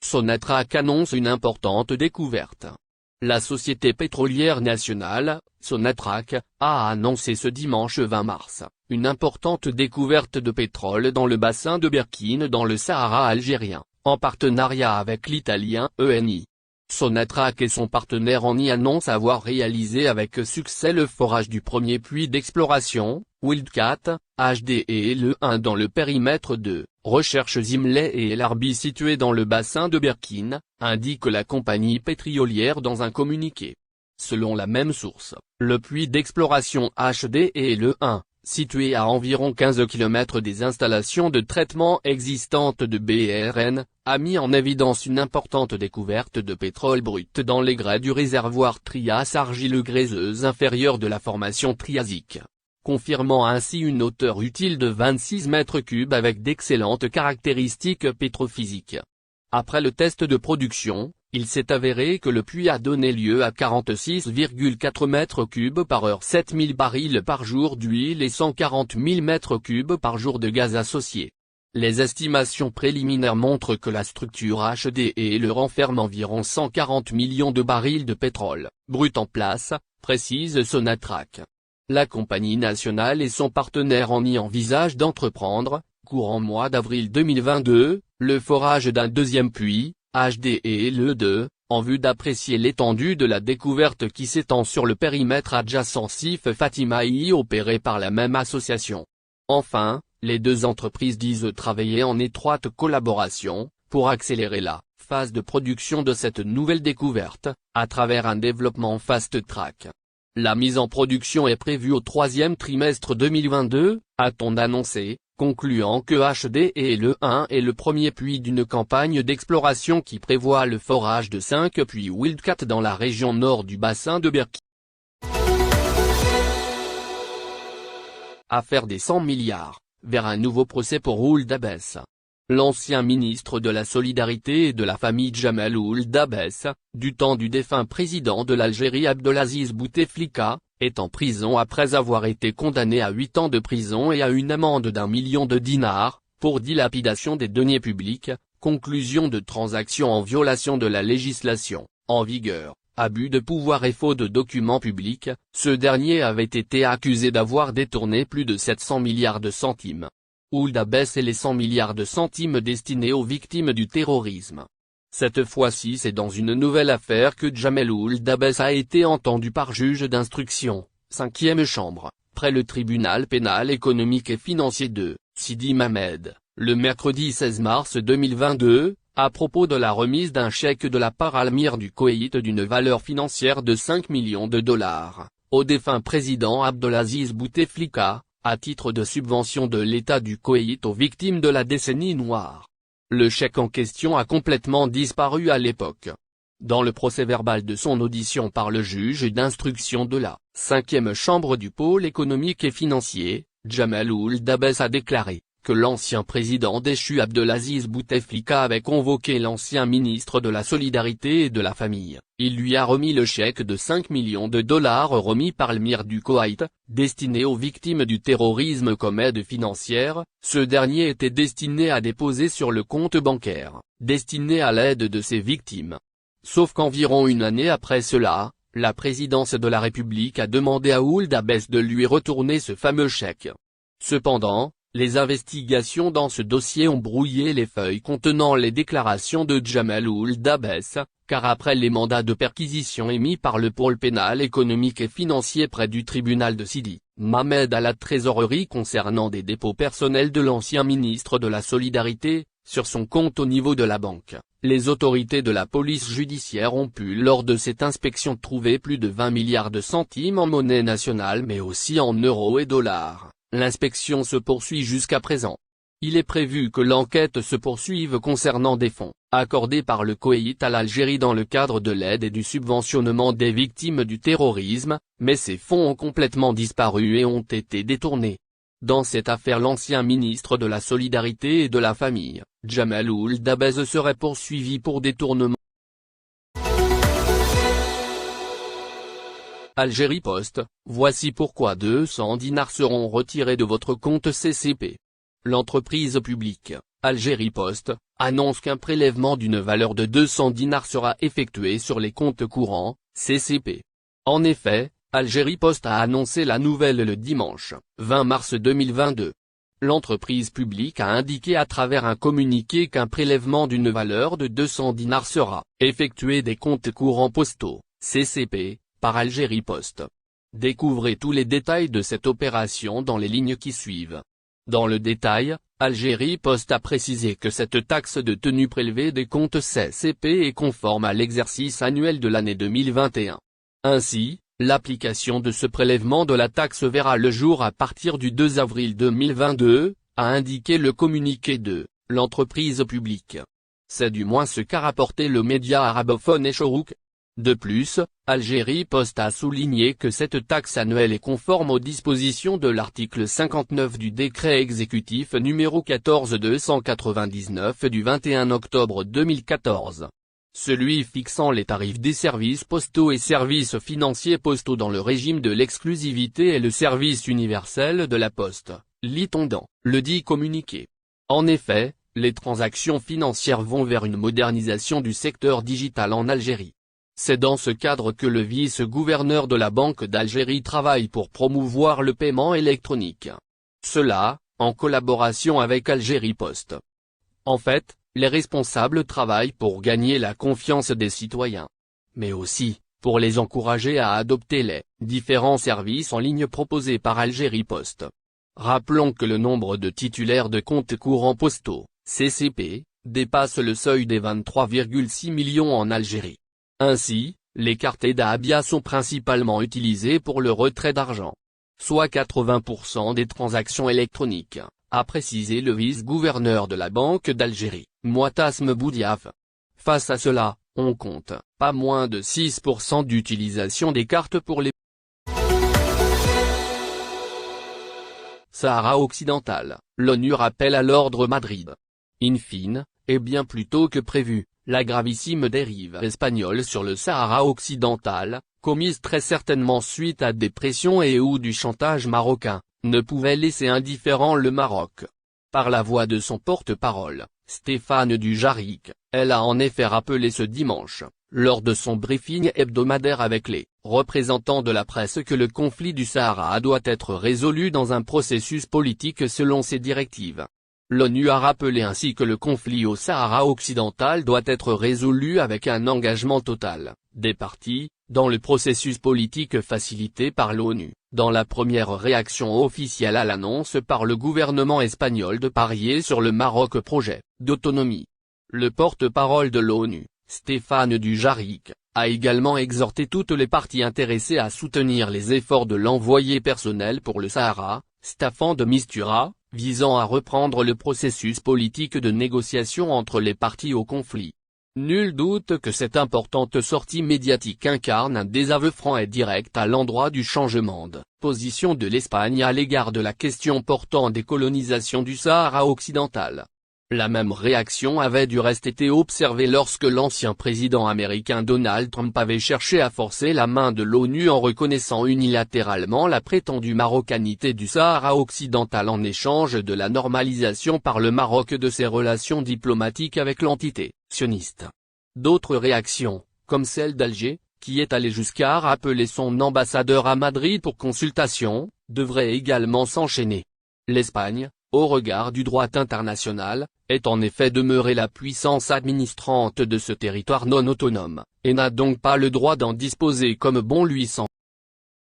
Sonatrach annonce une importante découverte. La société pétrolière nationale, Sonatrach, a annoncé ce dimanche 20 mars, une importante découverte de pétrole dans le bassin de Berkine dans le Sahara algérien, en partenariat avec l'italien Eni. Sonatrach et son partenaire Eni annoncent avoir réalisé avec succès le forage du premier puits d'exploration, Wildcat, HD et le 1 dans le périmètre de recherche Imlay et El Arbi situé dans le bassin de Berkine, indique la compagnie pétrolière dans un communiqué. Selon la même source, le puits d'exploration HD et le 1, situé à environ 15 km des installations de traitement existantes de BRN, a mis en évidence une importante découverte de pétrole brut dans les grès du réservoir Trias argileux-gréseuse inférieure de la formation triasique, confirmant ainsi une hauteur utile de 26 mètres cubes avec d'excellentes caractéristiques pétrophysiques. Après le test de production, il s'est avéré que le puits a donné lieu à 46,4 mètres cubes par heure, 7000 barils par jour d'huile et 140 000 mètres cubes par jour de gaz associé. Les estimations préliminaires montrent que la structure HD et le renferme environ 140 millions de barils de pétrole brut en place, précise Sonatrach. La compagnie nationale et son partenaire Eni envisagent d'entreprendre, courant mois d'avril 2022, le forage d'un deuxième puits, HD et le 2, en vue d'apprécier l'étendue de la découverte qui s'étend sur le périmètre adjacent Sif Fatimaï opéré par la même association. Enfin, les deux entreprises disent travailler en étroite collaboration, pour accélérer la phase de production de cette nouvelle découverte, à travers un développement fast-track. La mise en production est prévue au troisième trimestre 2022, a-t-on annoncé, concluant que HD et le 1 est le premier puits d'une campagne d'exploration qui prévoit le forage de 5 puits Wildcat dans la région nord du bassin de Berkine. Affaire des 100 milliards, vers un nouveau procès pour Ould Abès. L'ancien ministre de la Solidarité et de la famille Jamel Ould Abès, du temps du défunt président de l'Algérie Abdelaziz Bouteflika, est en prison après avoir été condamné à 8 ans de prison et à une amende d'1 million de dinars, pour dilapidation des deniers publics, conclusion de transactions en violation de la législation en vigueur, abus de pouvoir et faux de documents publics. Ce dernier avait été accusé d'avoir détourné plus de 700 milliards de centimes. Ould Abès et les 100 milliards de centimes destinés aux victimes du terrorisme. Cette fois-ci c'est dans une nouvelle affaire que Jamel Ould Abès a été entendu par juge d'instruction, 5e chambre, près le tribunal pénal économique et financier de Sidi Mamed, le mercredi 16 mars 2022, à propos de la remise d'un chèque de la part à l'émir du Koweït d'une valeur financière de 5 millions de dollars, au défunt président Abdelaziz Bouteflika, à titre de subvention de l'État du Koweït aux victimes de la décennie noire. Le chèque en question a complètement disparu à l'époque. Dans le procès-verbal de son audition par le juge d'instruction de la 5e chambre du pôle économique et financier, Jamel Ould Abès a déclaré que l'ancien président déchu Abdelaziz Bouteflika avait convoqué l'ancien ministre de la Solidarité et de la famille. Il lui a remis le chèque de 5 millions de dollars remis par l'émir du Koweït, destiné aux victimes du terrorisme comme aide financière. Ce dernier était destiné à déposer sur le compte bancaire, destiné à l'aide de ses victimes. Sauf qu'environ une année après cela, la présidence de la République a demandé à Ould Abès de lui retourner ce fameux chèque. Cependant, les investigations dans ce dossier ont brouillé les feuilles contenant les déclarations de Jamel Ould Abès, car après les mandats de perquisition émis par le pôle pénal économique et financier près du tribunal de Sidi Mamed à la trésorerie concernant des dépôts personnels de l'ancien ministre de la Solidarité, sur son compte au niveau de la banque, les autorités de la police judiciaire ont pu lors de cette inspection trouver plus de 20 milliards de centimes en monnaie nationale mais aussi en euros et dollars. L'inspection se poursuit jusqu'à présent. Il est prévu que l'enquête se poursuive concernant des fonds accordés par le Koweït à l'Algérie dans le cadre de l'aide et du subventionnement des victimes du terrorisme, mais ces fonds ont complètement disparu et ont été détournés. Dans cette affaire, l'ancien ministre de la Solidarité et de la famille, Jamel Ould Abès, serait poursuivi pour détournement. Algérie Post, voici pourquoi 200 dinars seront retirés de votre compte CCP. L'entreprise publique, Algérie Post, annonce qu'un prélèvement d'une valeur de 200 dinars sera effectué sur les comptes courants, CCP. En effet, Algérie Post a annoncé la nouvelle le dimanche, 20 mars 2022. L'entreprise publique a indiqué à travers un communiqué qu'un prélèvement d'une valeur de 200 dinars sera effectué des comptes courants postaux, CCP, par Algérie Post. Découvrez tous les détails de cette opération dans les lignes qui suivent. Dans le détail, Algérie Post a précisé que cette taxe de tenue prélevée des comptes CCP est conforme à l'exercice annuel de l'année 2021. Ainsi, l'application de ce prélèvement de la taxe verra le jour à partir du 2 avril 2022, a indiqué le communiqué de l'entreprise publique. C'est du moins ce qu'a rapporté le média arabophone Eshorouk. De plus, Algérie Post a souligné que cette taxe annuelle est conforme aux dispositions de l'article 59 du décret exécutif numéro 14299 du 21 octobre 2014. Celui fixant les tarifs des services postaux et services financiers postaux dans le régime de l'exclusivité et le service universel de la Poste, lit-on dans le dit communiqué. En effet, les transactions financières vont vers une modernisation du secteur digital en Algérie. C'est dans ce cadre que le vice-gouverneur de la Banque d'Algérie travaille pour promouvoir le paiement électronique. Cela, en collaboration avec Algérie Post. En fait, les responsables travaillent pour gagner la confiance des citoyens. Mais aussi, pour les encourager à adopter les différents services en ligne proposés par Algérie Post. Rappelons que le nombre de titulaires de comptes courants postaux, CCP, dépasse le seuil des 23,6 millions en Algérie. Ainsi, les cartes Edabia sont principalement utilisées pour le retrait d'argent. Soit 80% des transactions électroniques, a précisé le vice-gouverneur de la Banque d'Algérie, Mouatasm Boudiaf. Face à cela, on compte pas moins de 6% d'utilisation des cartes pour les Sahara occidental. L'ONU rappelle à l'ordre Madrid. In fine, et bien plus tôt que prévu, la gravissime dérive espagnole sur le Sahara occidental, commise très certainement suite à des pressions et ou du chantage marocain, ne pouvait laisser indifférent le Maroc. Par la voix de son porte-parole, Stéphane Dujarric, elle a en effet rappelé ce dimanche, lors de son briefing hebdomadaire avec les représentants de la presse que le conflit du Sahara doit être résolu dans un processus politique selon ses directives. L'ONU a rappelé ainsi que le conflit au Sahara occidental doit être résolu avec un engagement total des parties, dans le processus politique facilité par l'ONU, dans la première réaction officielle à l'annonce par le gouvernement espagnol de parier sur le Maroc projet d'autonomie. Le porte-parole de l'ONU, Stéphane Dujarric, a également exhorté toutes les parties intéressées à soutenir les efforts de l'envoyé personnel pour le Sahara, Staffan de Mistura, visant à reprendre le processus politique de négociation entre les parties au conflit. Nul doute que cette importante sortie médiatique incarne un désaveu franc et direct à l'endroit du changement de position de l'Espagne à l'égard de la question portant des colonisations du Sahara occidental. La même réaction avait du reste été observée lorsque l'ancien président américain Donald Trump avait cherché à forcer la main de l'ONU en reconnaissant unilatéralement la prétendue marocanité du Sahara occidental en échange de la normalisation par le Maroc de ses relations diplomatiques avec l'entité sioniste. D'autres réactions, comme celle d'Alger, qui est allé jusqu'à rappeler son ambassadeur à Madrid pour consultation, devraient également s'enchaîner. L'Espagne, au regard du droit international, est en effet demeurée la puissance administrante de ce territoire non autonome, et n'a donc pas le droit d'en disposer comme bon lui semble.